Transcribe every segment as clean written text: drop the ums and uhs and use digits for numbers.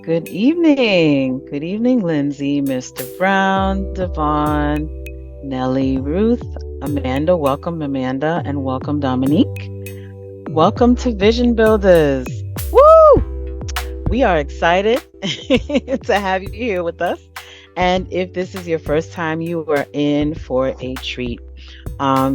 Good evening. Good evening, Lindsay, Mr. Brown, Devon, Nellie, Ruth, Amanda. Welcome, Amanda, and welcome, Dominique. Welcome to Vision Builders. Woo! We are excited to have you here with us. And if this is your first time, you are in for a treat.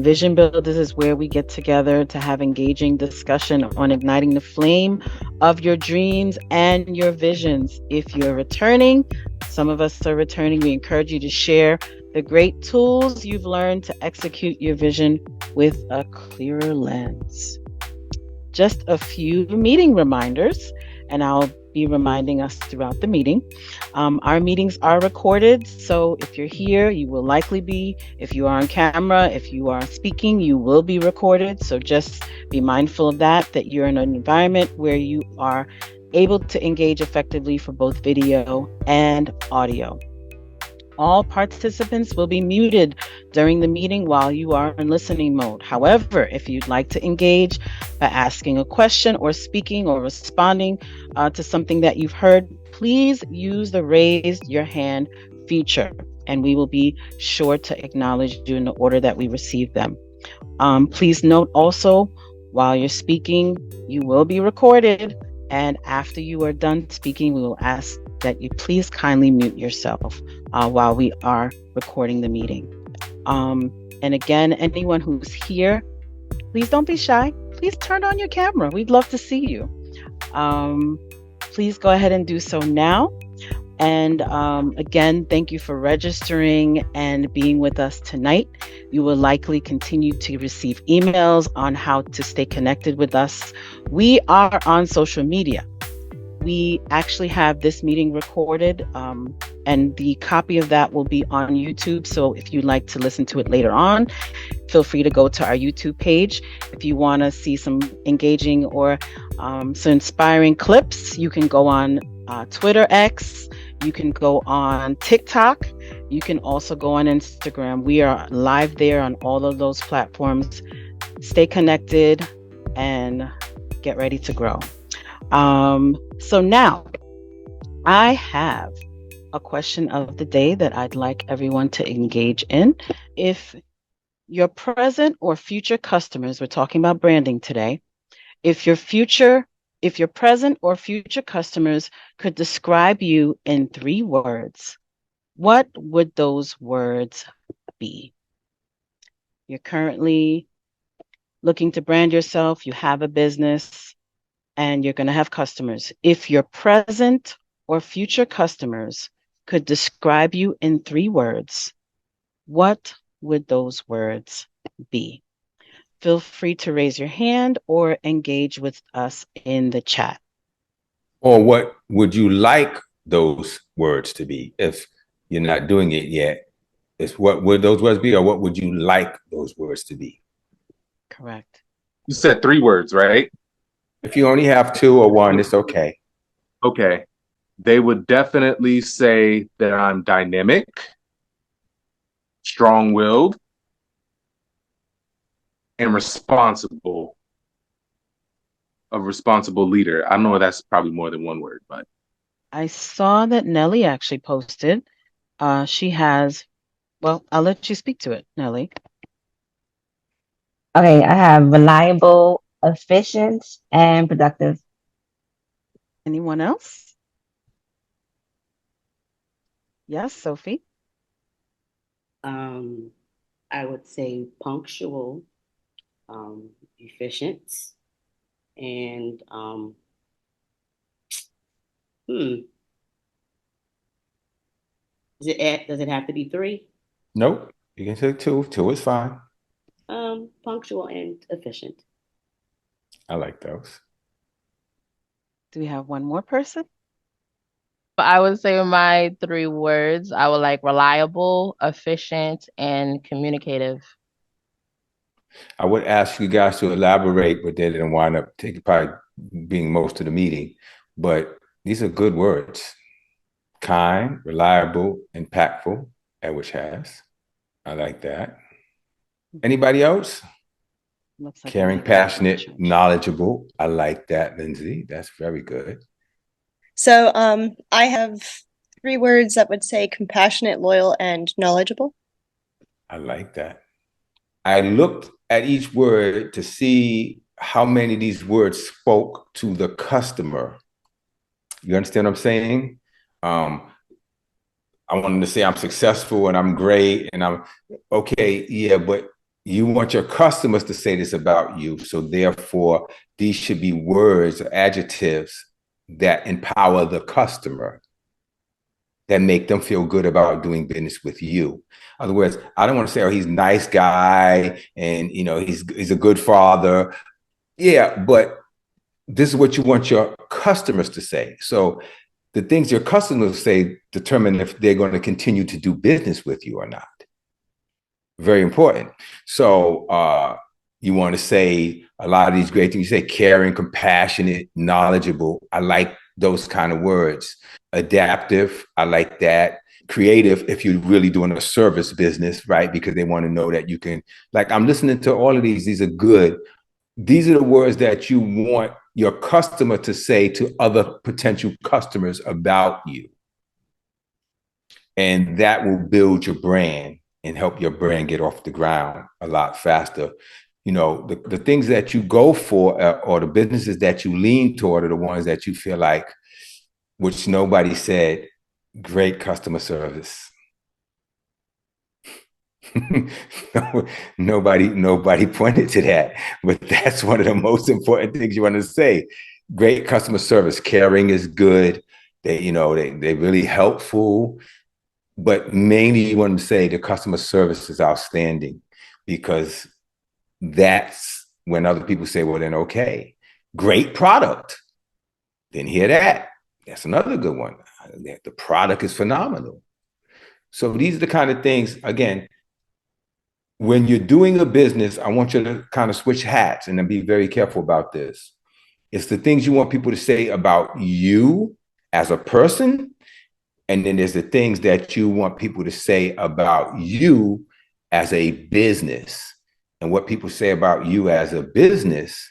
Vision Builders is where we get together to have engaging discussion on igniting the flame of your dreams and your visions. If you're returning, some of us are returning, we encourage you to share the great tools you've learned to execute your vision with a clearer lens. Just a few meeting reminders, and I'll be reminding us throughout the meeting. Our meetings are recorded, so if you're here, you will likely be. If you are on camera, if you are speaking, you will be recorded. So just be mindful of that you're in an environment where you are able to engage effectively for both video and audio. All participants will be muted during the meeting while you are in listening mode. However, if you'd like to engage by asking a question or speaking or responding to something that you've heard, please use the raise your hand feature, and we will be sure to acknowledge you in the order that we receive them. Please note also, while you're speaking, you will be recorded, and after you are done speaking, we will ask that you please kindly mute yourself while we are recording the meeting. And again, anyone who's here, please don't be shy. Please turn on your camera. We'd love to see you. Please go ahead and do so now. And again, thank you for registering and being with us tonight. You will likely continue to receive emails on how to stay connected with us. We are on social media. We actually have this meeting recorded, and the copy of that will be on YouTube. So if you'd like to listen to it later on, feel free to go to our YouTube page. If you want to see some engaging or some inspiring clips, you can go on Twitter X. You can go on TikTok. You can also go on Instagram. We are live there on all of those platforms. Stay connected and get ready to grow. So now I have a question of the day that I'd like everyone to engage in. If your present or future customers, we're talking about branding today, if your present or future customers could describe you in 3 words, what would those words be? You're currently looking to brand yourself, you have a business, and you're going to have customers. If your present or future customers could describe you in 3 words, what would those words be? Feel free to raise your hand or engage with us in the chat. Or what would you like those words to be if you're not doing it yet? It's what would those words be, or what would you like those words to be? Correct. You said 3 words, right? If you only have 2 or 1, it's okay. Okay. They would definitely say that I'm dynamic, strong-willed, and responsible. A responsible leader. I know that's probably more than 1 word, but I saw that Nellie actually posted. She has, well, I'll let you speak to it, Nellie. Okay, I have reliable, efficient, and productive. Anyone else? Yes, Sophie. I would say punctual, efficient, and does it have to be 3? Nope. You can say 2. 2 is fine. Punctual and efficient. I like those. Do we have one more person? I would say my 3 words, I would like reliable, efficient, and communicative. I would ask you guys to elaborate, but they didn't wind up probably being most of the meeting. But these are good words. Kind, reliable, impactful, and which has. I like that. Anybody else? Looks like Caring, passionate, knowledgeable. I like that, Lindsay. That's very good. So I have 3 words that would say compassionate, loyal, and knowledgeable. I like that. I looked at each word to see how many of these words spoke to the customer. You understand what I'm saying? I wanted to say I'm successful and I'm great and I'm okay. Yeah, but you want your customers to say this about you. So therefore, these should be words or adjectives that empower the customer, that make them feel good about doing business with you. In other words, I don't want to say, oh, he's a nice guy and he's a good father. Yeah, but this is what you want your customers to say. So the things your customers say determine if they're going to continue to do business with you or not. Very important. So you want to say a lot of these great things. You say caring, compassionate, knowledgeable. I like those kind of words. Adaptive, I like that. Creative, if you're really doing a service business, right? Because they want to know that you can, like, I'm listening to all of these are good. These are the words that you want your customer to say to other potential customers about you. And that will build your brand and help your brand get off the ground a lot faster. You know, the things that you go for or the businesses that you lean toward are the ones that you feel like, which nobody said, great customer service. Nobody pointed to that, but that's one of the most important things you want to say. Great customer service, caring is good. They're really helpful, but mainly you want to say the customer service is outstanding, because that's when other people say, well, then okay, great product. Didn't hear that. That's another good one. The product is phenomenal. So these are the kind of things, again, when you're doing a business, I want you to kind of switch hats and then be very careful about this. It's the things you want people to say about you as a person. And then there's the things that you want people to say about you as a business. And what people say about you as a business,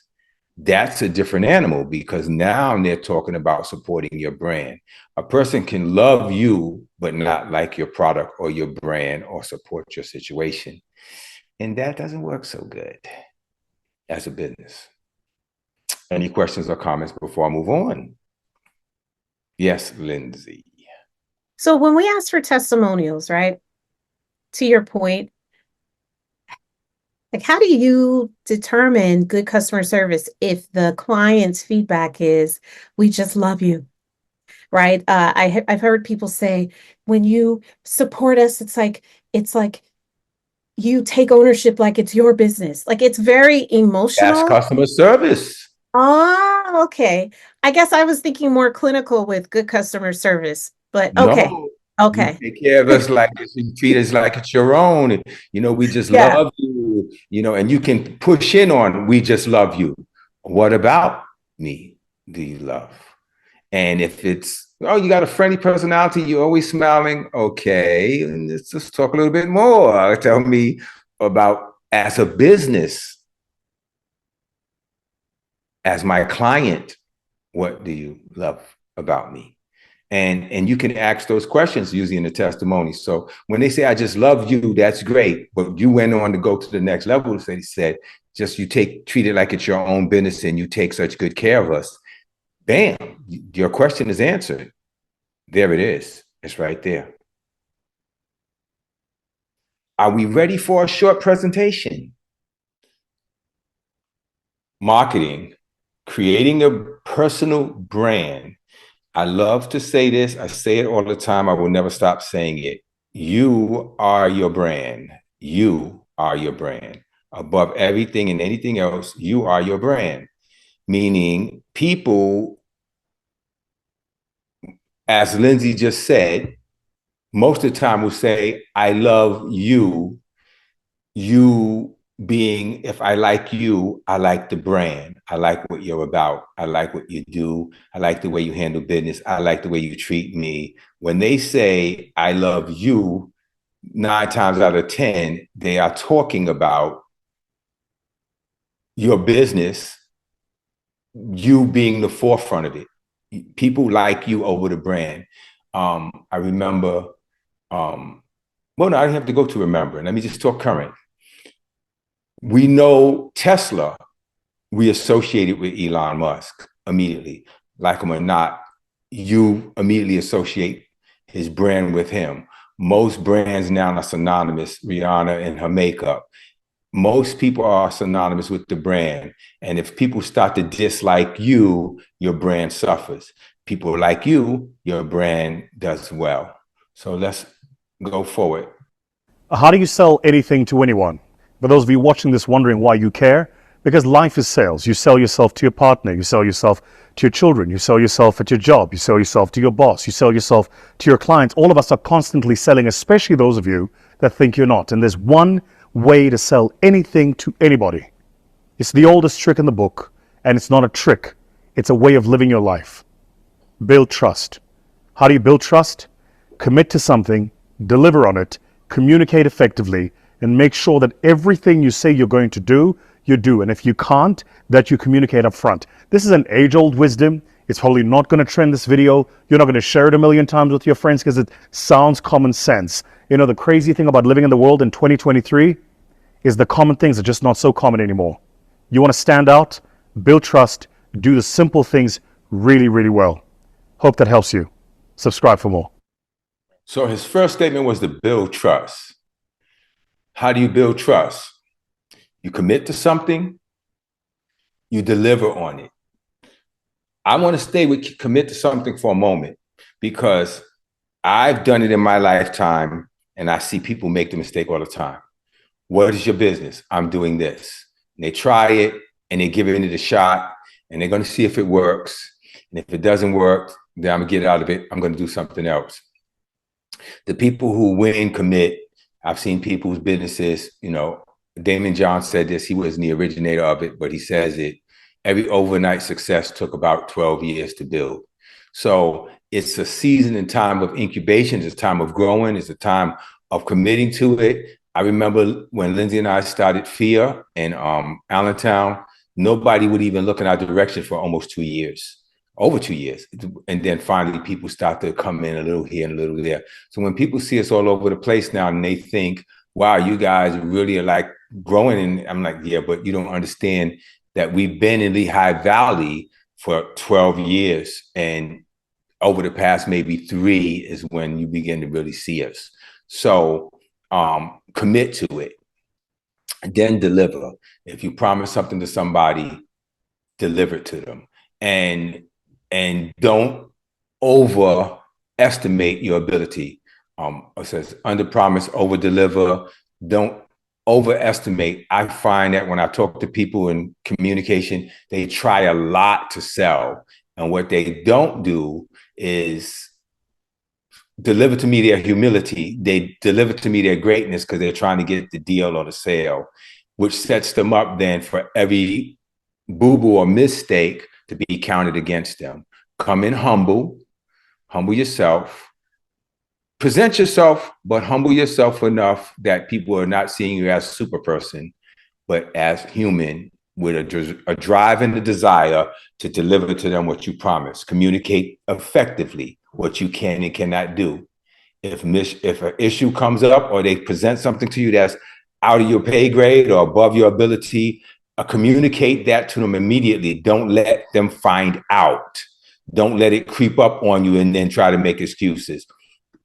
that's a different animal, because now they're talking about supporting your brand. A person can love you, but not like your product or your brand or support your situation. And that doesn't work so good as a business. Any questions or comments before I move on? Yes, Lindsay. So when we ask for testimonials, right? To your point, like, how do you determine good customer service if the client's feedback is, we just love you, right? I've heard people say, when you support us, it's like you take ownership like it's your business. Like, it's very emotional. That's customer service. Oh, okay. I guess I was thinking more clinical with good customer service, but okay. No, Okay. you take care of us like you treat us like it's your own. And, we just Yeah. love you, and you can push in on, we just love you. What about me do you love? And if it's, oh, you got a friendly personality, you're always smiling. Okay, let's just talk a little bit more. Tell me about, as a business, as my client, what do you love about me? And you can ask those questions using the testimony. So when they say, I just love you, that's great. But you went on to go to the next level. They said, just treat it like it's your own business and you take such good care of us. Bam, your question is answered. There it is. It's right there. Are we ready for a short presentation? Marketing, creating a personal brand. I love to say this. I say it all the time. I will never stop saying it. You are your brand. You are your brand. Above everything and anything else, you are your brand. Meaning, people, as Lindsay just said, most of the time will say, I love you. You being, if I like you, I like the brand. I like what you're about. I like what you do. I like the way you handle business. I like the way you treat me. When they say, I love you, 9 times out of 10, they are talking about your business, you being the forefront of it. people like you over the brand. I remember, well, no, I didn't have to go to remember. Let me just talk current. We know Tesla, we associate it with Elon Musk immediately. Like him or not, you immediately associate his brand with him. Most brands now are synonymous, Rihanna and her makeup. Most people are synonymous with the brand. And if people start to dislike you, your brand suffers. People like you, your brand does well. So let's go forward. How do you sell anything to anyone? For those of you watching this wondering why you care, because life is sales. You sell yourself to your partner, you sell yourself to your children, you sell yourself at your job, you sell yourself to your boss, you sell yourself to your clients. All of us are constantly selling, especially those of you that think you're not. And there's one way to sell anything to anybody. It's the oldest trick in the book, and it's not a trick. It's a way of living your life. Build trust. How do you build trust? Commit to something, deliver on it, communicate effectively, and make sure that everything you say you're going to do, you do. And if you can't, that you communicate up front. This is an age-old wisdom. It's probably not going to trend this video. You're not going to share it a million times with your friends because it sounds common sense. You know, the crazy thing about living in the world in 2023 is the common things are just not so common anymore. You want to stand out, build trust, do the simple things really, really well. Hope that helps you. Subscribe for more. So his first statement was to build trust. How do you build trust? You commit to something, you deliver on it. I want to stay with commit to something for a moment because I've done it in my lifetime and I see people make the mistake all the time. What is your business? I'm doing this. And they try it and they give it a shot and they're going to see if it works. And if it doesn't work, then I'm going to get out of it. I'm going to do something else. The people who win commit. I've seen people's businesses, you know, Damon John said this, he wasn't the originator of it, but he says it. Every overnight success took about 12 years to build. So it's a season and time of incubation. It's a time of growing. It's a time of committing to it. I remember when Lindsay and I started FIA in Allentown, nobody would even look in our direction for almost 2 years. Over 2 years. And then finally people start to come in a little here and a little there. So when people see us all over the place now and they think, wow, you guys really are like growing. And I'm like, yeah, but you don't understand that we've been in Lehigh Valley for 12 years. And over the past maybe 3 is when you begin to really see us. So commit to it. Then deliver. If you promise something to somebody, deliver it to them. And don't overestimate your ability. It says under promise, over deliver. Don't overestimate. I find that when I talk to people in communication, they try a lot to sell. And what they don't do is deliver to me their humility. They deliver to me their greatness because they're trying to get the deal or the sale, which sets them up then for every boo-boo or mistake to be counted against them. Come in humble yourself, present yourself, but humble yourself enough that people are not seeing you as a super person, but as human with a drive and a desire to deliver to them what you promise. Communicate effectively what you can and cannot do. If an issue comes up or they present something to you that's out of your pay grade or above your ability, communicate that to them immediately. Don't let them find out. Don't let it creep up on you and then try to make excuses.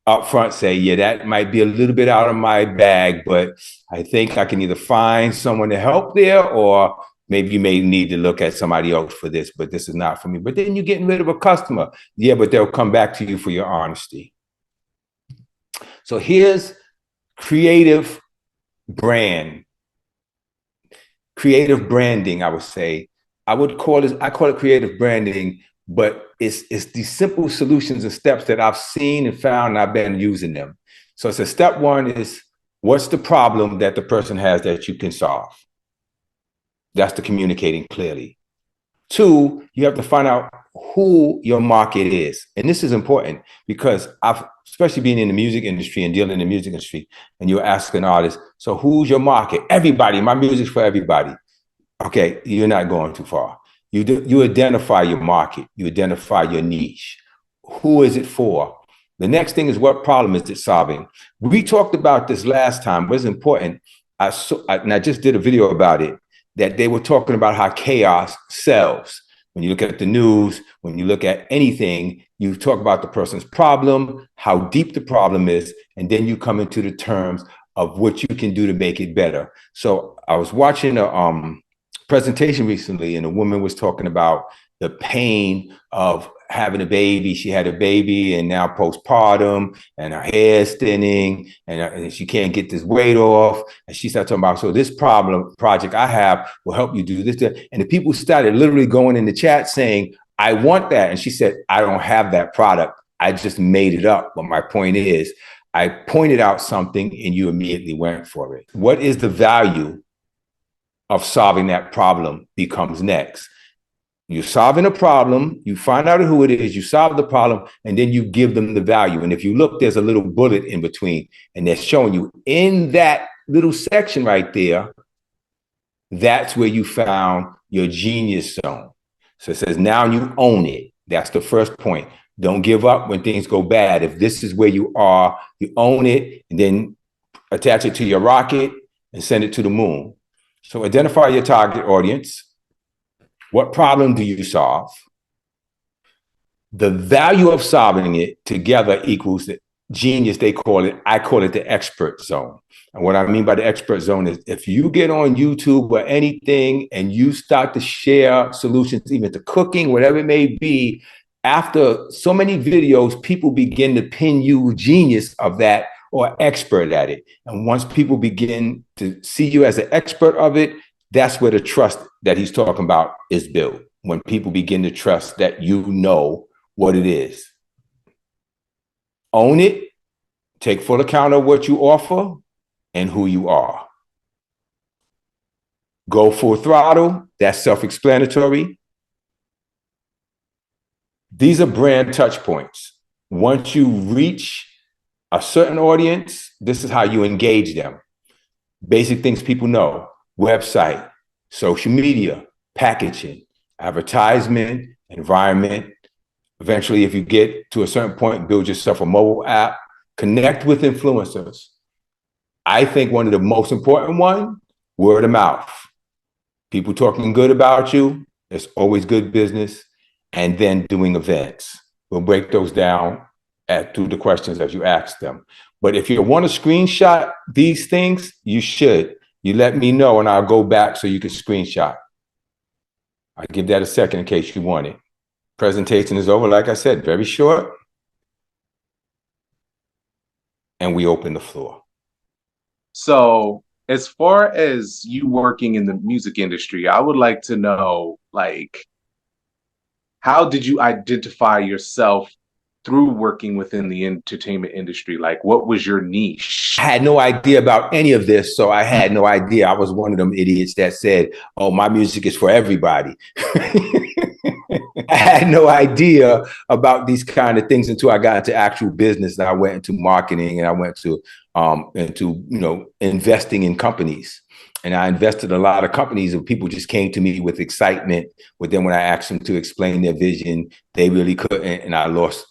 Up front, say, yeah, that might be a little bit out of my bag, but I think I can either find someone to help there or maybe you may need to look at somebody else for this, but this is not for me. But then you're getting rid of a customer. Yeah, but they'll come back to you for your honesty. So here's creative branding, I would say. I call it creative branding, but it's these simple solutions and steps that I've seen and found and I've been using them. So it's step one is, what's the problem that the person has that you can solve? That's the communicating clearly. 2, you have to find out who your market is. And this is important because especially being in the music industry and dealing in the music industry, and you're asking artists, so who's your market? Everybody. My music's for everybody. Okay, you're not going too far. You identify your market, you identify your niche. Who is it for? The next thing is, what problem is it solving? We talked about this last time. What's important, and I just did a video about it, that they were talking about how chaos sells. When you look at the news, when you look at anything, you talk about the person's problem, how deep the problem is, and then you come into the terms of what you can do to make it better. So I was watching a presentation recently, and a woman was talking about the pain of having a baby. She had a baby and now postpartum, and her hair is thinning, and she can't get this weight off. And she started talking about, so this project I have will help you do this. And the people started literally going in the chat saying, I want that. And she said, I don't have that product. I just made it up. But my point is, I pointed out something and you immediately went for it. What is the value of solving that problem becomes next. You're solving a problem, you find out who it is, you solve the problem, and then you give them the value. And if you look, there's a little bullet in between, and they're showing you in that little section right there, that's where you found your genius zone. So it says, now you own it. That's the first point. Don't give up when things go bad. If this is where you are, you own it, and then attach it to your rocket and send it to the moon. So identify your target audience. What problem do you solve? The value of solving it together equals the genius, they call it. I call it the expert zone. And what I mean by the expert zone is if you get on YouTube or anything and you start to share solutions, even to cooking, whatever it may be, after so many videos, people begin to pin you genius of that or expert at it. And once people begin to see you as an expert of it, that's where the trust that he's talking about is built. When people begin to trust that you know what it is. Own it, take full account of what you offer and who you are. Go full throttle, that's self-explanatory. These are brand touch points. Once you reach a certain audience, this is how you engage them. Basic things people know: website, social media, packaging, advertisement, environment. Eventually, if you get to a certain point, build yourself a mobile app, connect with influencers. I think one of the most important one, word of mouth. People talking good about you, it's always good business. And then doing events. We'll break those down through the questions as you ask them. But if you want to screenshot these things, you should. You let me know and I'll go back so you can screenshot. I'll give that a second in case you want it. Presentation is over, like I said, very short. And we open the floor. So as far as you working in the music industry, I would like to know, like, how did you identify yourself through working within the entertainment industry? Like, what was your niche? I had no idea about any of this, so I had no idea. I was one of them idiots that said, oh, my music is for everybody. I had no idea about these kind of things until I got into actual business, and I went into marketing, and I went to investing in companies. And I invested in a lot of companies, and people just came to me with excitement. But then when I asked them to explain their vision, they really couldn't, and I lost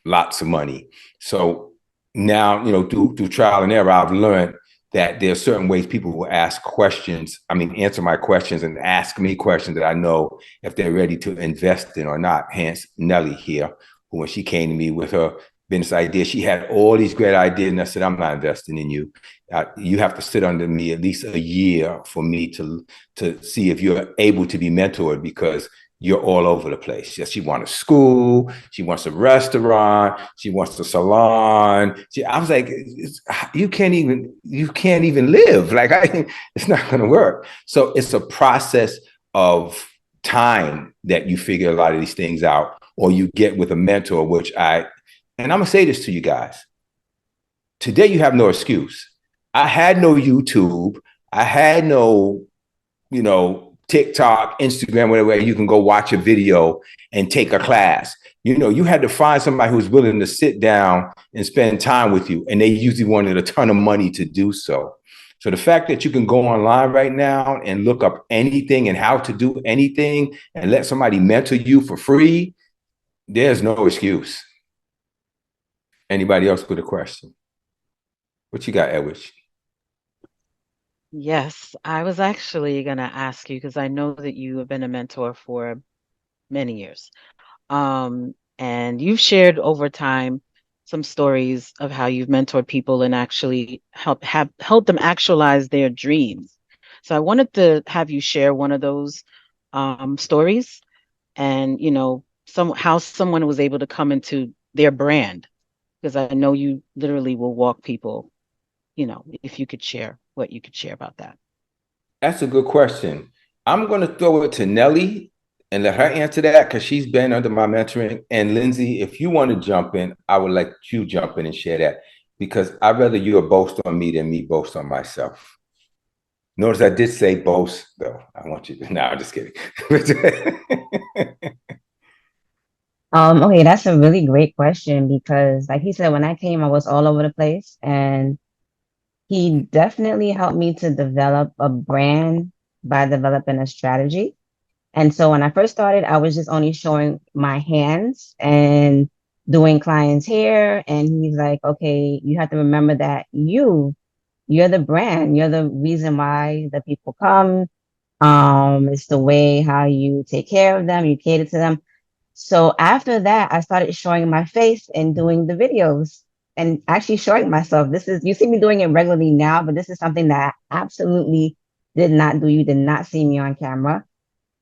lots of money. So now, through trial and error, I've learned that there are certain ways people will ask questions. Answer my questions and ask me questions that I know if they're ready to invest in or not. Hence Nelly here, who, when she came to me with her business idea, she had all these great ideas, and I said, I'm not investing in you. You have to sit under me at least a year for me to see if you're able to be mentored, because you're all over the place. Yes, she wants a school, she wants a restaurant, she wants a salon. I was like, you can't even live. Like, it's not going to work. So it's a process of time that you figure a lot of these things out, or you get with a mentor, and I'm going to say this to you guys. Today, you have no excuse. I had no YouTube. I had no, TikTok, Instagram, whatever, you can go watch a video and take a class. You had to find somebody who's willing to sit down and spend time with you. And they usually wanted a ton of money to do so. So the fact that you can go online right now and look up anything and how to do anything and let somebody mentor you for free, there's no excuse. Anybody else with a question? What you got, Edwidge? Yes, I was actually going to ask you because I know that you have been a mentor for many years. And you've shared over time some stories of how you've mentored people and actually helped them actualize their dreams. So I wanted to have you share one of those stories and, how someone was able to come into their brand, because I know you literally will walk people, if you could share what you could share about that. That's a good question. I'm going to throw it to Nelly and let her answer that because she's been under my mentoring. And Lindsay, if you want to jump in, I would like you jump in and share that because I'd rather you boast on me than me boast on myself. Notice I did say boast, though. I want you to. No, I'm just kidding. Okay, that's a really great question because, like he said, when I came, I was all over the place, and he definitely helped me to develop a brand by developing a strategy. And so when I first started, I was just only showing my hands and doing clients' hair. And he's like, okay, you have to remember that you're the brand, you're the reason why the people come. It's the way how you take care of them, you cater to them. So after that, I started showing my face and doing the videos and actually showing myself. You see me doing it regularly now, but this is something that I absolutely did not do. You did not see me on camera.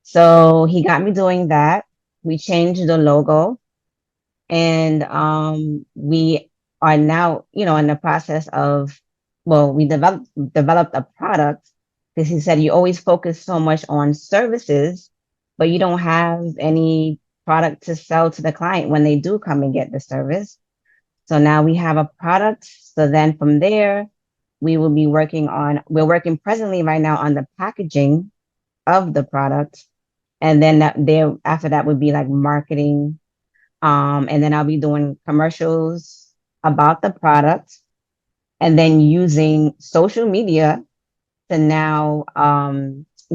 So he got me doing that. We changed the logo, and we are now, in the process of, well, we developed a product because he said you always focus so much on services, but you don't have any product to sell to the client when they do come and get the service. So now we have a product. So then from there, we're working presently right now on the packaging of the product. And then after that would be like marketing. And then I'll be doing commercials about the product and then using social media to now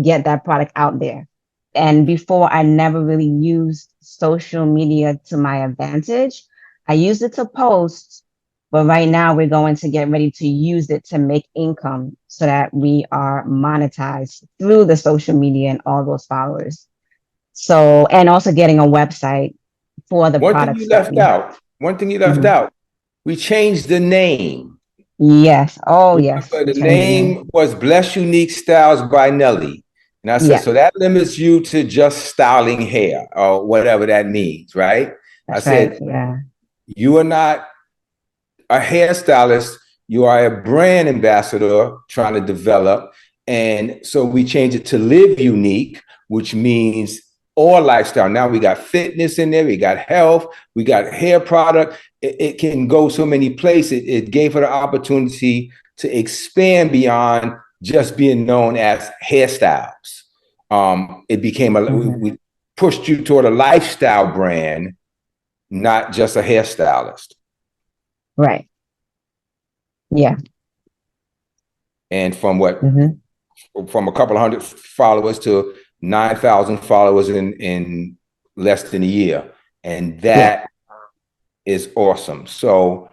get that product out there. And before, I never really used social media to my advantage. I used it to post, but right now we're going to get ready to use it to make income so that we are monetized through the social media and all those followers. So, and also getting a website for the One thing products you left out. One thing you left Mhm. out. We changed the name. Yes. Oh, yes. Remember, We the changed the name. name was Bless Unique Styles by Nelly. And I said, Yeah, so that limits you to just styling hair or whatever that means, right? I that's right. said, Yeah. you are not a hairstylist, you are a brand ambassador trying to develop. And so we changed it to Live Unique, which means all lifestyle. Now we got fitness in there, we got health, we got hair product. It can go so many places. It gave her the opportunity to expand beyond just being known as hairstyles. It became we pushed you toward a lifestyle brand, not just a hairstylist. Right. Yeah. And from what hmm from a couple of hundred followers to 9,000 followers in less than a year, and Yeah. that is awesome. So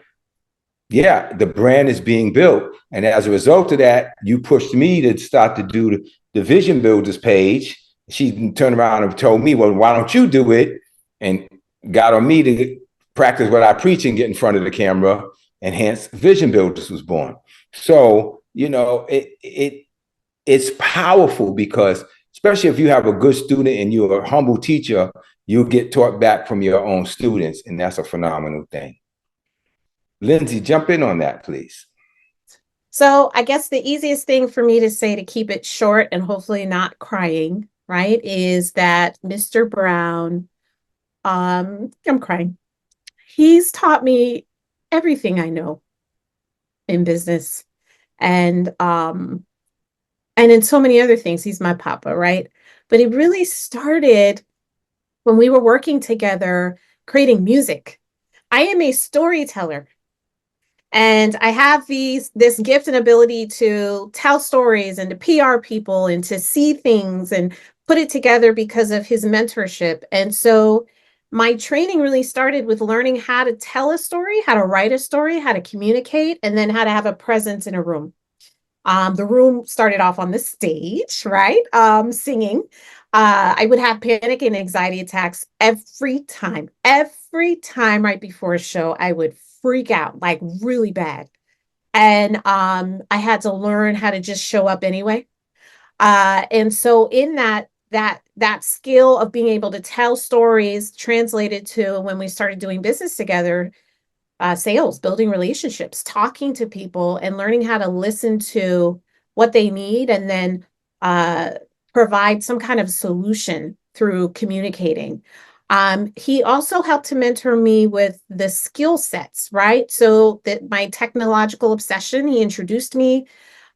yeah, the brand is being built, and as a result of that, you pushed me to start to do the Vision Buildaz page. She turned around and told me, "Well, why don't you do it?" And got on me to practice what I preach and get in front of the camera, and hence Vision Buildaz was born. So it's powerful because especially if you have a good student and you're a humble teacher, you'll get taught back from your own students, and that's a phenomenal thing. Lindsay, jump in on that, please. So I guess the easiest thing for me to say to keep it short and hopefully not crying, right, is that Mr. Brown, I'm crying. He's taught me everything I know in business and in so many other things. He's my papa, right? But it really started when we were working together creating music. I am a storyteller. And I have this gift and ability to tell stories and to PR people and to see things and put it together because of his mentorship. And so my training really started with learning how to tell a story, how to write a story, how to communicate, and then how to have a presence in a room. The room started off on the stage, right? Singing. I would have panic and anxiety attacks every time. Every time right before a show, I would freak out like really bad. And I had to learn how to just show up anyway. And so in that skill of being able to tell stories translated to when we started doing business together, sales, building relationships, talking to people, and learning how to listen to what they need and then uh, provide some kind of solution through communicating. He also helped to mentor me with the skill sets, right? So that my technological obsession, he introduced me,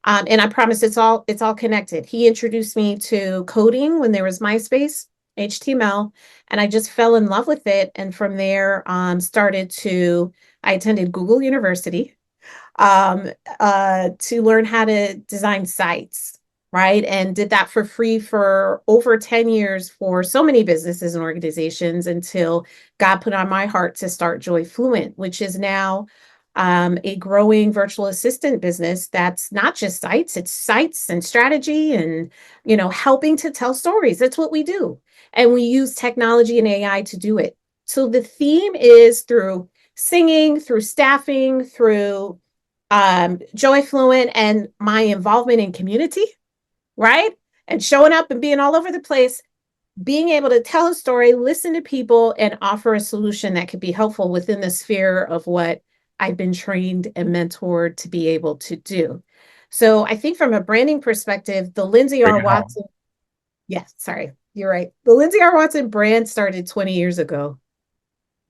and I promise it's all connected. He introduced me to coding when there was MySpace, HTML, and I just fell in love with it. And from there, I attended Google University to learn how to design sites, right? And did that for free for over 10 years for so many businesses and organizations until God put on my heart to start Joy Fluent, which is now a growing virtual assistant business that's not just sites, it's sites and strategy and, helping to tell stories. That's what we do. And we use technology and AI to do it. So the theme is through singing, through staffing, through Joy Fluent and my involvement in community, right? And showing up and being all over the place, being able to tell a story, listen to people, and offer a solution that could be helpful within the sphere of what I've been trained and mentored to be able to do. So I think from a branding perspective, the Lindsay Bring R. it home. Watson, yes, sorry, you're right. The Lindsay R. Watson brand started 20 years ago.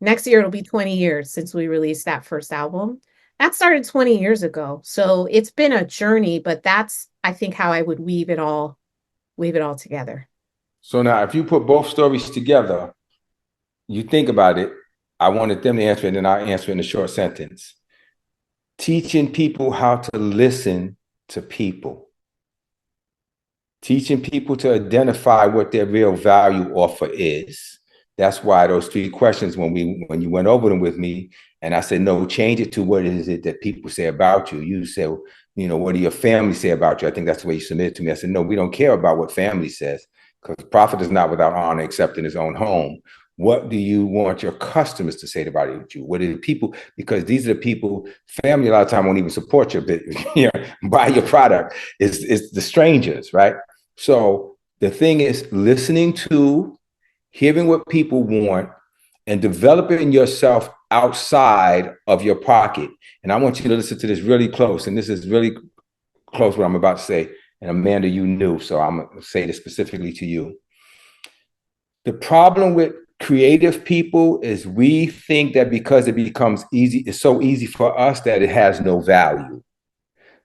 Next year, it'll be 20 years since we released that first album. That started 20 years ago. So it's been a journey, but that's, I think, how I would weave it all together. So now, if you put both stories together, you think about it. I wanted them to answer it, and I'll answer in a short sentence. Teaching people how to listen to people. Teaching people to identify what their real value offer is. That's why those three questions, when you went over them with me, and I said, no, change it to what is it that people say about you. You said, what do your family say about you? I think that's the way you submitted to me. I said, no, we don't care about what family says, because prophet is not without honor except in his own home. What do you want your customers to say about you? What are the people? Because these are the people, family a lot of time won't even support your buy your product. It's the strangers, right? So the thing is listening to, hearing what people want, and developing yourself outside of your pocket. And I want you to listen to this really close. And this is really close what I'm about to say. And Amanda, you knew, so I'm going to say this specifically to you. The problem with creative people is we think that because it becomes easy, it's so easy for us that it has no value.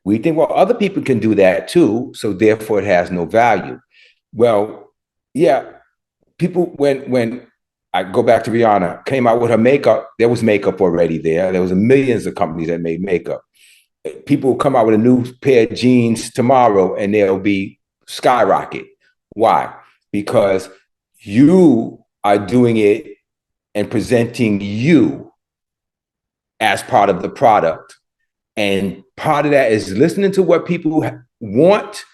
We think, well, other people can do that too, so therefore it has no value. Well, yeah, people, when I go back to Rihanna, came out with her makeup, there was makeup already there. There was millions of companies that made makeup. People will come out with a new pair of jeans tomorrow and they'll be skyrocket. Why? Because you are doing it and presenting you as part of the product. And part of that is listening to what people want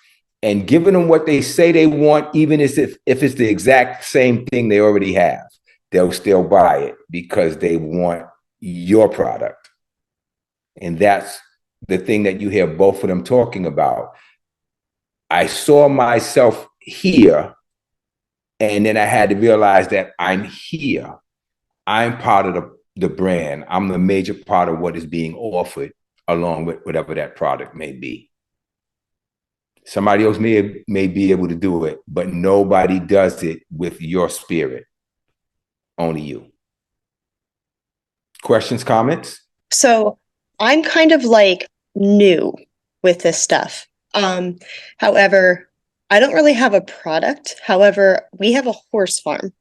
and giving them what they say they want, even if it's the exact same thing they already have. They'll still buy it because they want your product. And that's the thing that you hear both of them talking about. I saw myself here, and then I had to realize that I'm here. I'm part of the brand. I'm the major part of what is being offered, along with whatever that product may be. Somebody else may be able to do it, but nobody does it with your spirit. Only you. Questions, comments? So I'm kind of like new with this stuff. However, I don't really have a product. However, we have a horse farm.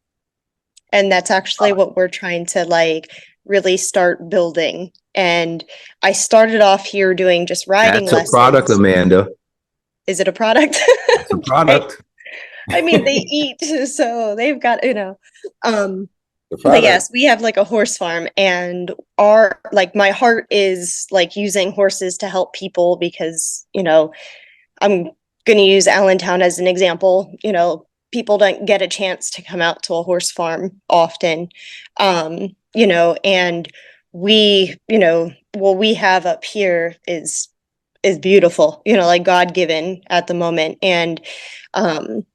And that's actually what we're trying to like really start building And I started off here doing just riding That's a product, lessons. Amanda. Is it a product? It's a Okay. product. I mean, they eat, so they've got, um, The but product. yes, we have like a horse farm, and our like my heart is like using horses to help people because, I'm going to use Allentown as an example. People don't get a chance to come out to a horse farm often. And what we have up here is beautiful, like God given at the moment. And um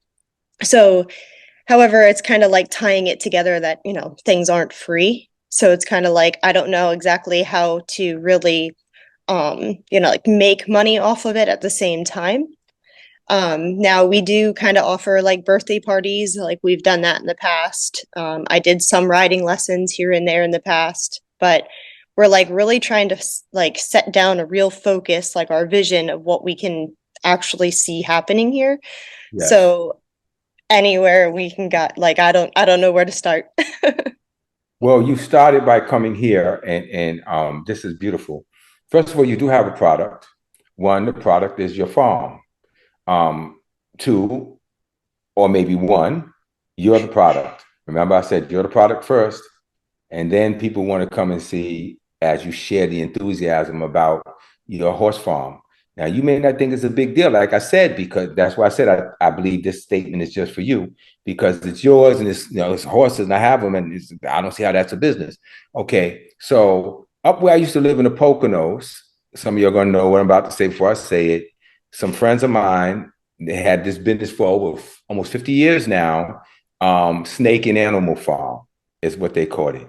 so however, it's kind of like tying it together that, things aren't free. So it's kind of like I don't know exactly how to really like make money off of it at the same time. Now we do kind of offer like birthday parties, like we've done that in the past. I did some riding lessons here and there in the past, but we're like really trying to like set down a real focus, like our vision of what we can actually see happening here. Yes. So anywhere we can get, like I don't know where to start. Well, you started by coming here, and this is beautiful. First of all, you do have a product. One, the product is your farm. Two, or maybe one, you're the product. Remember, I said you're the product first, and then people want to come and see as you share the enthusiasm about your horse farm. Now, you may not think it's a big deal, like I said, because that's why I said I believe this statement is just for you because it's yours and it's horses and I have them and I don't see how that's a business. Okay, so up where I used to live in the Poconos, some of you are going to know what I'm about to say before I say it. Some friends of mine, they had this business for over almost 50 years now. Snake and animal farm is what they called it.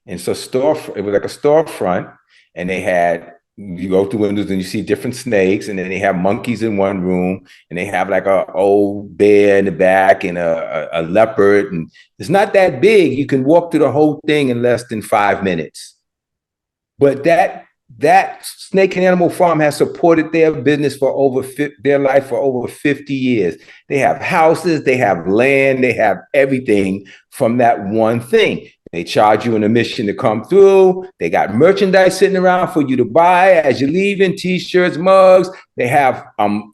And so it was like a storefront, and they had, you go through windows and you see different snakes, and then they have monkeys in one room, and they have like a old bear in the back and a leopard. And it's not that big. You can walk through the whole thing in less than 5 minutes. But that snake and animal farm has supported their business for their life for over 50 years. They have houses, they have land, they have everything from that one thing. They charge you an admission to come through. They got merchandise sitting around for you to buy as you're leaving, t-shirts, mugs. They have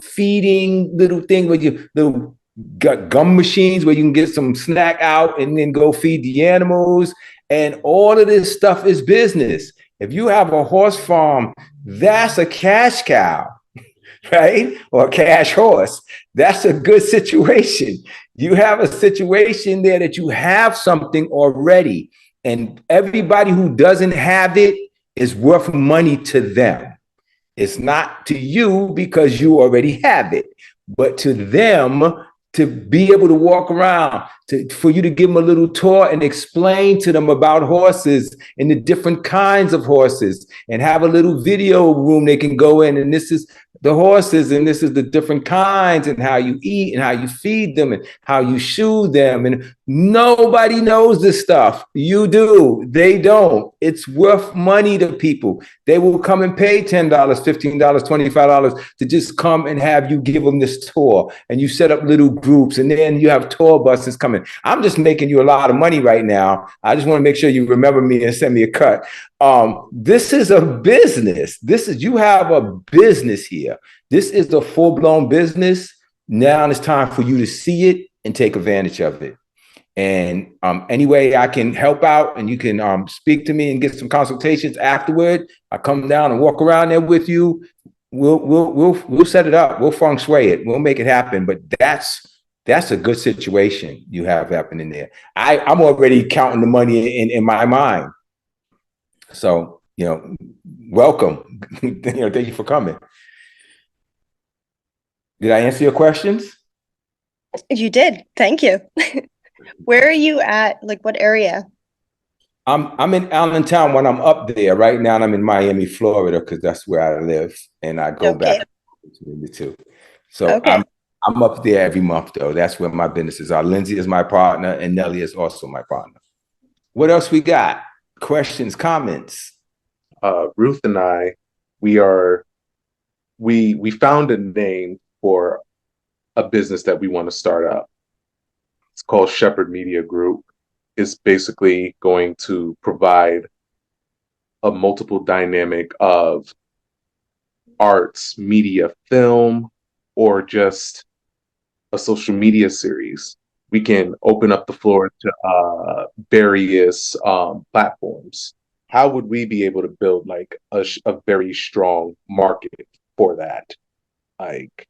feeding little things where you little gum machines where you can get some snack out and then go feed the animals. And all of this stuff is business. If you have a horse farm, that's a cash cow, right? Or a cash horse. That's a good situation. You have a situation there that you have something already. And everybody who doesn't have it is worth money to them. It's not to you because you already have it, but to them to be able to walk around, for you to give them a little tour and explain to them about horses and the different kinds of horses and have a little video room they can go in. And this is the horses and this is the different kinds and how you eat and how you feed them and how you shoe them. And nobody knows this stuff. You do. They don't. It's worth money to people. They will come and pay $10, $15, $25 to just come and have you give them this tour. And you set up little groups and then you have tour buses coming. I'm just making you a lot of money right now. I just want to make sure you remember me and send me a cut. This is a business. You have a business here. This is a full-blown business. Now it's time for you to see it and take advantage of it. And any way I can help out and you can speak to me and get some consultations afterward, I come down and walk around there with you. We'll set it up. We'll feng shui it. We'll make it happen. But that's a good situation you have happening there. I'm already counting the money in my mind. So, welcome. Thank you for coming. Did I answer your questions? You did. Thank you. Where are you at? Like what area? I'm in Allentown when I'm up there. Right now I'm in Miami, Florida, because that's where I live. And I go back between the two. So I'm up there every month though. That's where my businesses are. Lindsay is my partner and Nelly is also my partner. What else we got? Questions, comments? Ruth and I, we found a name for a business that we want to start up. It's called Shepherd Media Group. It's basically going to provide a multiple dynamic of arts, media, film, or just a social media series, we can open up the floor to various platforms. How would we be able to build like a very strong market for that? Like,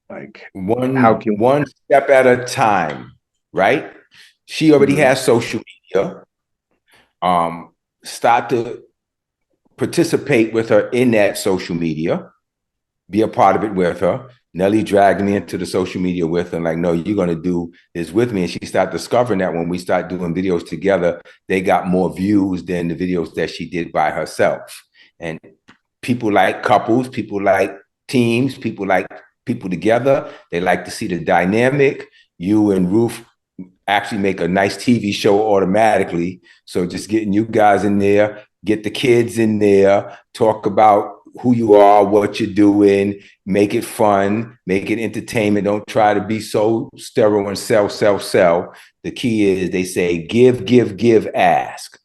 how can One step at a time, right? She already Mhm. has social media. Start to participate with her in that social media. Be a part of it with her. Nelly dragged me into the social media with her, and like, no, you're going to do this with me. And she started discovering that when we start doing videos together, they got more views than the videos that she did by herself. And people like couples, people like teams, people like people together. They like to see the dynamic. You and Ruth actually make a nice TV show automatically. So just getting you guys in there, get the kids in there, talk about who you are, what you're doing, make it fun, make it entertainment. Don't try to be so sterile and sell. The key is they say give, ask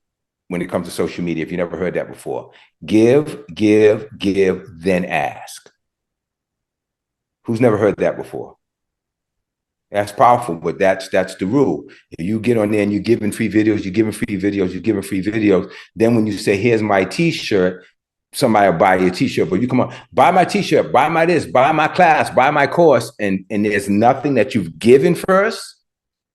when it comes to social media. If you never heard that before, give, then ask. Who's never heard that before? That's powerful, but that's the rule. If you get on there and you're giving free videos, then when you say, here's my t-shirt, somebody will buy your t-shirt. But you come on, buy my t-shirt, buy my this, buy my class, buy my course, and there's nothing that you've given first,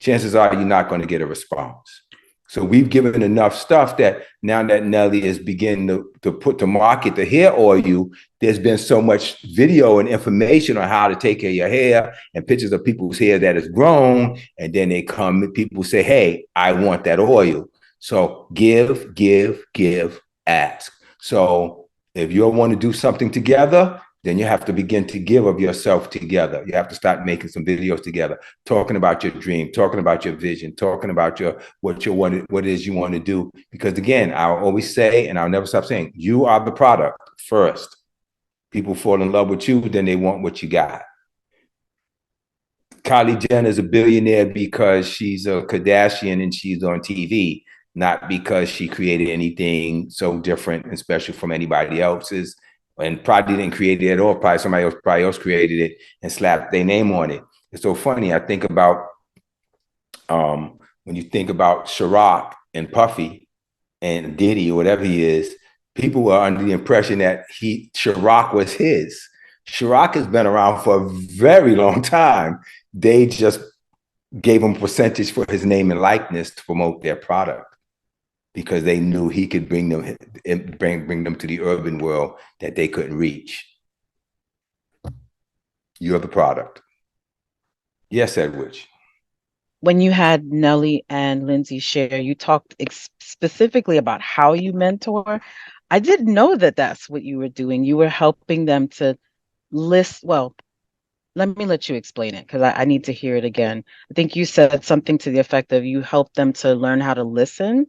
chances are you're not going to get a response. So we've given enough stuff that now that Nelly is beginning to put to market the hair oil, there's been so much video and information on how to take care of your hair and pictures of people's hair that is grown. And then they come, people say, hey, I want that oil. So give, ask. So if you want to do something together, then you have to begin to give of yourself together. You have to start making some videos together, talking about your dream, talking about your vision, talking about what it is you want to do. Because again, I'll always say, and I'll never stop saying, you are the product first. People fall in love with you, then they want what you got. Kylie Jenner is a billionaire because she's a Kardashian and she's on TV, not because she created anything so different and special from anybody else's. And probably didn't create it at all. Probably somebody else created it and slapped their name on it. It's so funny. I think about when you think about Ciroc and Puffy and Diddy or whatever he is, people were under the impression that Ciroc was his. Ciroc has been around for a very long time. They just gave him a percentage for his name and likeness to promote their product, because they knew he could bring them to the urban world that they couldn't reach. You're the product. Yes, Edwidge. When you had Nelly and Lindsay share, you talked specifically about how you mentor. I didn't know that that's what you were doing. You were helping them to list. Well, let me let you explain it, because I need to hear it again. I think you said something to the effect of you helped them to learn how to listen.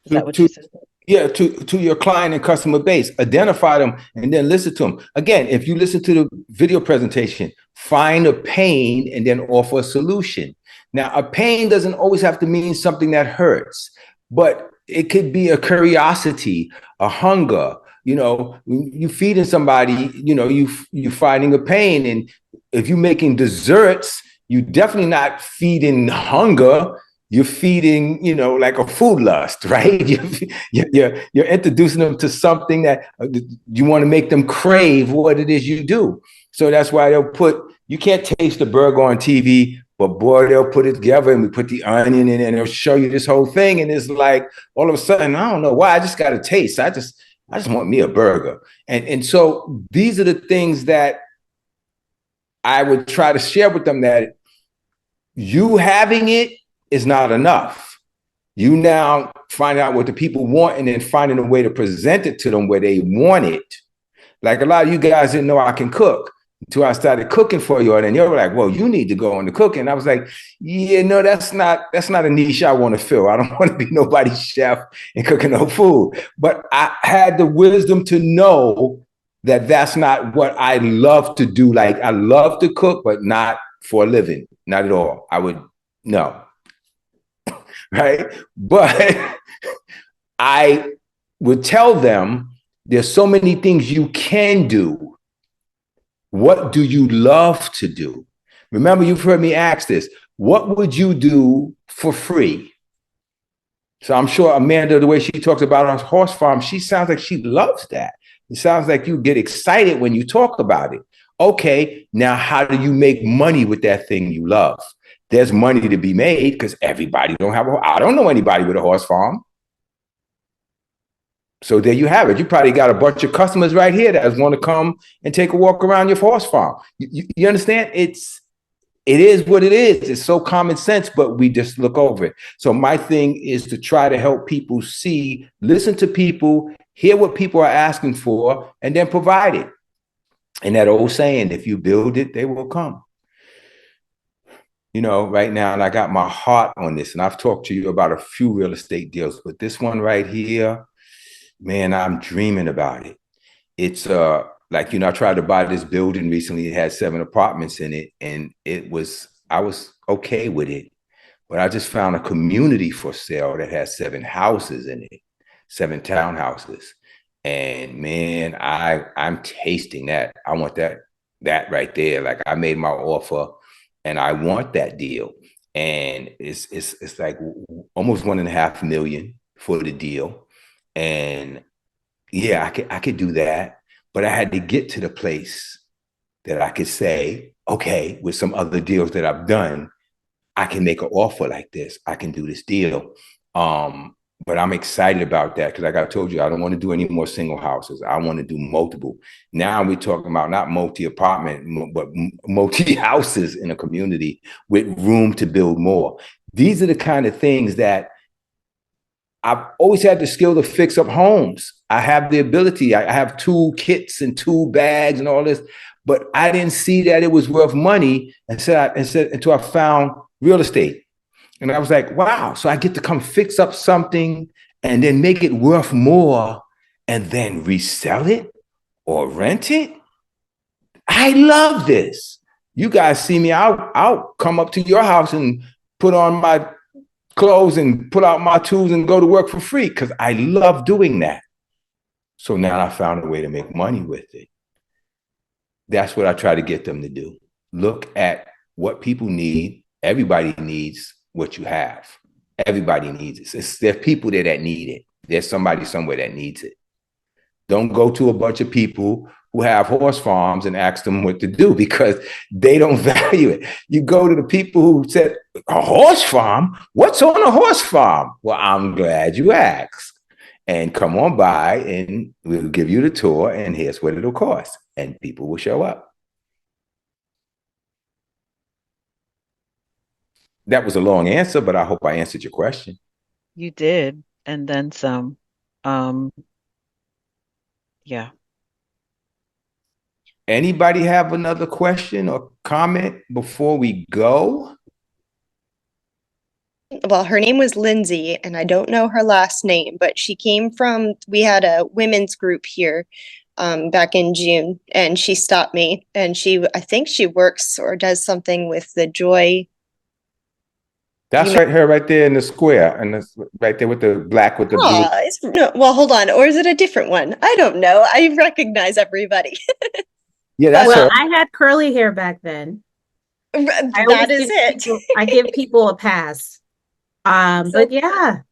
Is that what you said? Yeah, to your client and customer base, identify them and then listen to them. Again, if you listen to the video presentation, find a pain and then offer a solution. Now, a pain doesn't always have to mean something that hurts, but it could be a curiosity, a hunger. You know, you feeding somebody, you know, you finding a pain. And if you're making desserts, you're definitely not feeding hunger. You're feeding, you know, like a food lust, right? You're introducing them to something that you want to make them crave what it is you do. So that's why you can't taste the burger on TV, but boy, they'll put it together and we put the onion in and they'll show you this whole thing. And it's like, all of a sudden, I don't know why, I just got a taste. I just want me a burger. And so these are the things that I would try to share with them, that you having it is not enough. You now find out what the people want and then finding a way to present it to them where they want it. Like a lot of you guys didn't know I can cook until I started cooking for you. And then you're like, well, you need to go on the cooking. I was like, yeah, no, that's not a niche I want to fill. I don't want to be nobody's chef and cooking no food. But I had the wisdom to know that that's not what I love to do. Like, I love to cook, but not for a living. Not at all. No. Right? But I would tell them there's so many things you can do. What do you love to do? Remember, you've heard me ask this. What would you do for free? So I'm sure Amanda, the way she talks about her horse farm, she sounds like she loves that. It sounds like you get excited when you talk about it. Okay, now how do you make money with that thing you love? There's money to be made because everybody don't have I don't know anybody with a horse farm. So there you have it. You probably got a bunch of customers right here that want to come and take a walk around your horse farm. You understand? It is what it is. It's so common sense, but we just look over it. So my thing is to try to help people see, listen to people, hear what people are asking for, and then provide it. And that old saying, if you build it, they will come. You know, right now, and I got my heart on this, and I've talked to you about a few real estate deals, but this one right here, man, I'm dreaming about it. It's like, you know, I tried to buy this building recently. It had 7 apartments in it, and I was okay with it. But I just found a community for sale that has 7 houses in it, 7 townhouses. And man, I'm tasting that. I want that right there. Like, I made my offer and I want that deal. And it's like almost $1.5 million for the deal. And yeah, I could do that, but I had to get to the place that I could say, okay, with some other deals that I've done, I can make an offer like this. I can do this deal. But I'm excited about that because, like I told you, I don't want to do any more single houses. I want to do multiple. Now we're talking about not multi-apartment, but multi-houses in a community with room to build more. These are the kind of things that I've always had the skill to fix up homes. I have the ability. I have tool kits and tool bags and all this, but I didn't see that it was worth money until I found real estate. And I was like, wow, so I get to come fix up something and then make it worth more and then resell it or rent it. I love this. You guys see me, I'll come up to your house and put on my clothes and pull out my tools and go to work for free because I love doing that. So now I found a way to make money with it. That's what I try to get them to do. Look at what people need. Everybody needs what you have. Everybody needs it. There's people there that need it. There's somebody somewhere that needs it. Don't go to a bunch of people who have horse farms and ask them what to do because they don't value it. You go to the people who said, a horse farm? What's on a horse farm? Well, I'm glad you asked. And come on by and we'll give you the tour and here's what it'll cost. And people will show up. That was a long answer, but I hope I answered your question. You did, and then some. Yeah. Anybody have another question or comment before we go? Well, her name was Lindsay, and I don't know her last name, but she came from, we had a women's group here back in June, and she stopped me, and I think she works or does something with the Joy. That's right, her right there in the square, and that's right there with the black with the blue. No, well, hold on, or is it a different one? I don't know. I recognize everybody. Yeah, that's her. I had curly hair back then. That is it. I give people a pass. But yeah,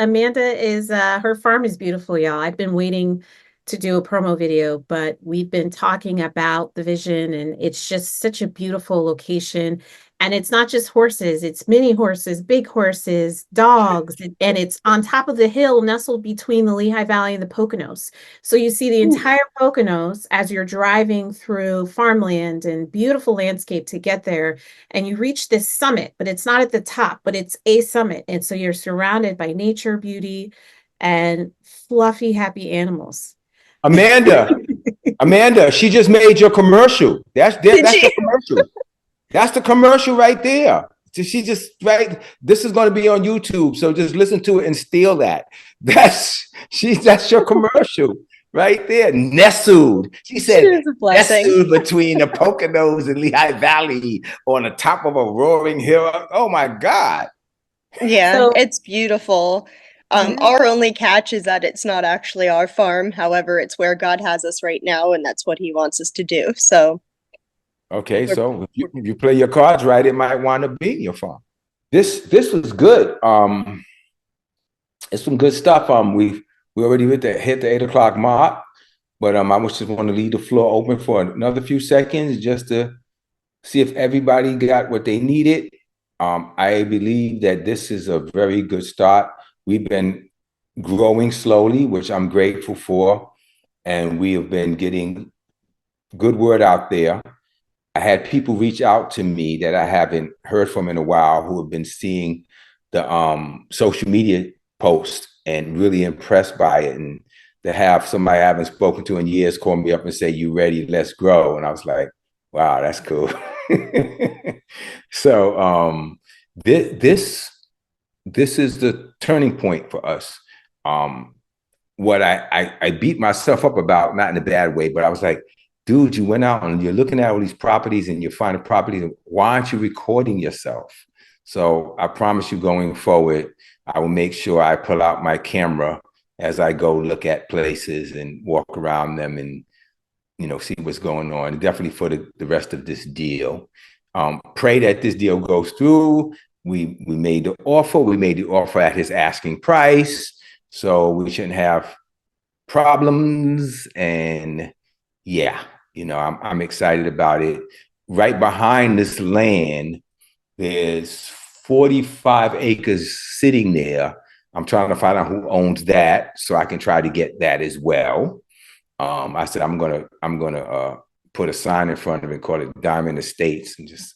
Amanda is her farm is beautiful, y'all. I've been waiting to do a promo video, but we've been talking about the vision, and it's just such a beautiful location. And it's not just horses, it's mini horses, big horses, dogs, and it's on top of the hill nestled between the Lehigh Valley and the Poconos. So you see the entire Poconos as you're driving through farmland and beautiful landscape to get there. And you reach this summit, but it's not at the top, but it's a summit. And so you're surrounded by nature, beauty, and fluffy, happy animals. Amanda, she just made your commercial. That's the commercial. That's the commercial right there. So she just, right, this is going to be on YouTube. So just listen to it and steal that. That's your commercial right there. Nestled. She said, nestled between the Poconos and Lehigh Valley on the top of a roaring hill. Oh my God. Yeah, so, it's beautiful. Yeah. Our only catch is that it's not actually our farm. However, it's where God has us right now, and that's what He wants us to do. So, Okay, so if you play your cards right, it might wind up being your farm. This was good. It's some good stuff. We already hit the 8 o'clock mark, but I just want to leave the floor open for another few seconds just to see if everybody got what they needed. I believe that this is a very good start. We've been growing slowly, which I'm grateful for, and we have been getting good word out there. I had people reach out to me that I haven't heard from in a while who have been seeing the social media posts and really impressed by it. And to have somebody I haven't spoken to in years call me up and say, "You ready? Let's grow." And I was like, wow, that's cool. So this is the turning point for us. What I beat myself up about, not in a bad way, but I was like, dude, you went out and you're looking at all these properties and you're finding properties. Why aren't you recording yourself? So I promise you going forward, I will make sure I pull out my camera as I go look at places and walk around them and, see what's going on. Definitely for the rest of this deal. Pray that this deal goes through. We made the offer. We made the offer at his asking price. So we shouldn't have problems. And yeah, I'm excited about it. Right behind this land, there's 45 acres sitting there. I'm trying to find out who owns that so I can try to get that as well. I said I'm gonna put a sign in front of it, call it Diamond Estates, and just.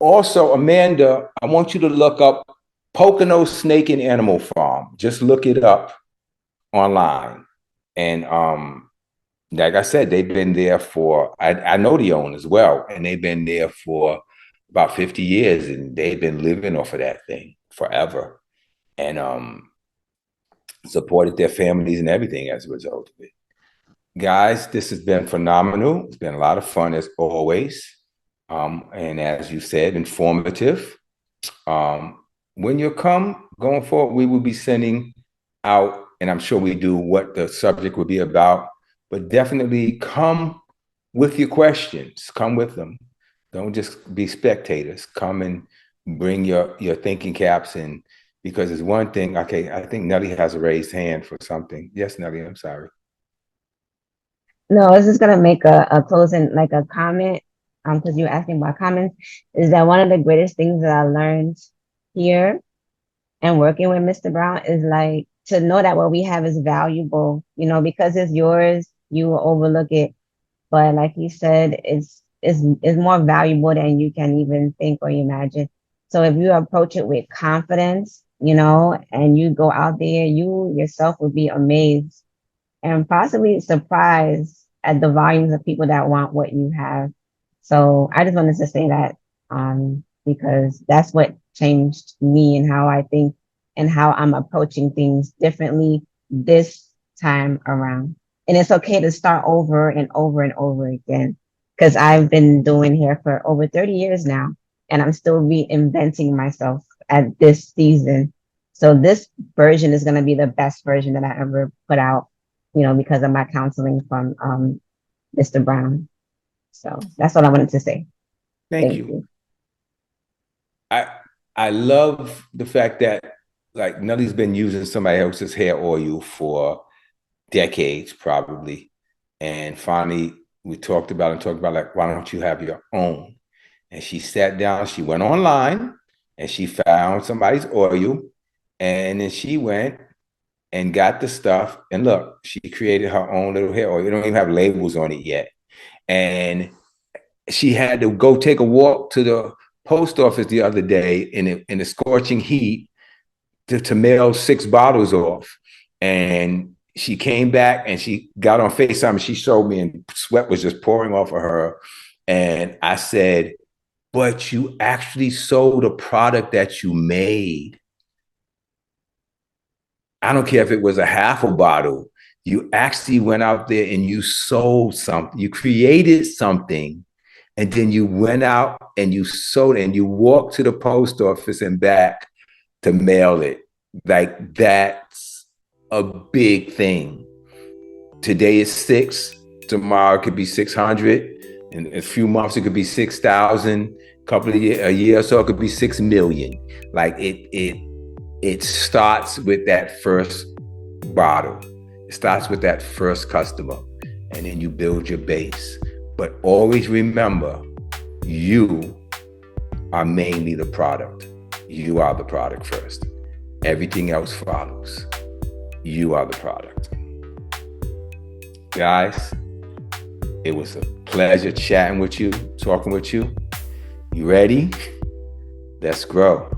Also, Amanda, I want you to look up Pocono Snake and Animal Farm. Just look it up online. And like I said, they've been there for, I know the owners well, and they've been there for about 50 years, and they've been living off of that thing forever. And supported their families and everything as a result of it. Guys, this has been phenomenal. It's been a lot of fun as always. And as you said, informative. When you come going forward, we will be sending out, and I'm sure we do, what the subject will be about, but definitely come with your questions. Come with them. Don't just be spectators. Come and bring your thinking caps in, because it's one thing. Okay, I think Nelly has a raised hand for something. Yes, Nelly, I'm sorry. No, I was just gonna make a closing, like a comment, because you were asking about comments, is that one of the greatest things that I learned here and working with Mr. Brown is like to know that what we have is valuable, because it's yours, you will overlook it. But like you said, it's more valuable than you can even think or imagine. So if you approach it with confidence, and you go out there, you yourself will be amazed and possibly surprised at the volumes of people that want what you have. So I just wanted to say that because that's what changed me and how I think and how I'm approaching things differently this time around. And it's okay to start over and over and over again, because I've been doing hair for over 30 years now, and I'm still reinventing myself at this season. So this version is going to be the best version that I ever put out, because of my counseling from Mr. Brown. So that's what I wanted to say. Thank you. I love the fact that, like, Nelly's been using somebody else's hair oil for decades, probably. And finally, we talked about like, why don't you have your own? And she sat down, she went online, and she found somebody's oil. And then she went and got the stuff. And look, she created her own little hair oil. You don't even have labels on it yet. And she had to go take a walk to the post office the other day in the scorching heat to mail 6 bottles off. And she came back and she got on FaceTime and she showed me, and sweat was just pouring off of her. And I said, but you actually sold a product that you made. I don't care if it was a half a bottle. You actually went out there and you sold something. You created something. And then you went out and you sold it, and you walked to the post office and back to mail it. Like, that's a big thing. Today is 6, tomorrow it could be 600. In a few months, it could be 6,000. A year or so, it could be 6 million. Like, it starts with that first bottle. It starts with that first customer, and then you build your base. But always remember, you are mainly the product. You are the product first. Everything else follows. You are the product. Guys, it was a pleasure chatting with you, talking with you. You ready? Let's grow.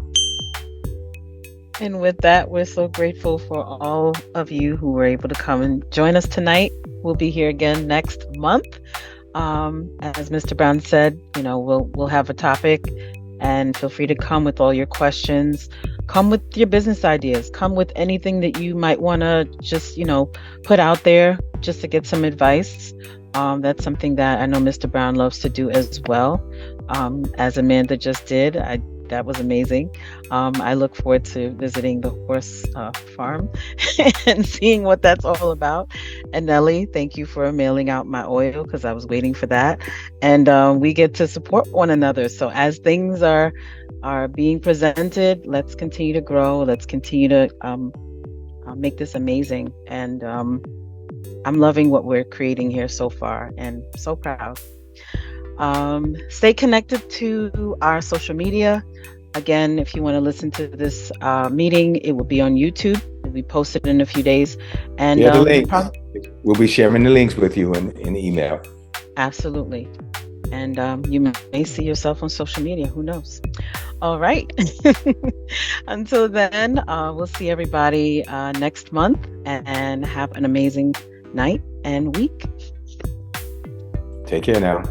And with that, we're so grateful for all of you who were able to come and join us tonight. We'll be here again next month. As Mr. Brown said, we'll have a topic, and feel free to come with all your questions. Come with your business ideas. Come with anything that you might want to just, put out there just to get some advice. That's something that I know Mr. Brown loves to do as well. As Amanda just did, that was amazing. I look forward to visiting the horse farm and seeing what that's all about. And Nelly, thank you for mailing out my oil, because I was waiting for that. And we get to support one another. So as things are being presented, let's continue to grow. Let's continue to make this amazing. And I'm loving what we're creating here so far, and so proud. Stay connected to our social media. Again, if you want to listen to this meeting, it will be on YouTube. It will be posted in a few days. And the links. We'll be sharing the links with you in email. Absolutely. And you may see yourself on social media. Who knows? All right. Until then, we'll see everybody next month, and have an amazing night and week. Take care now.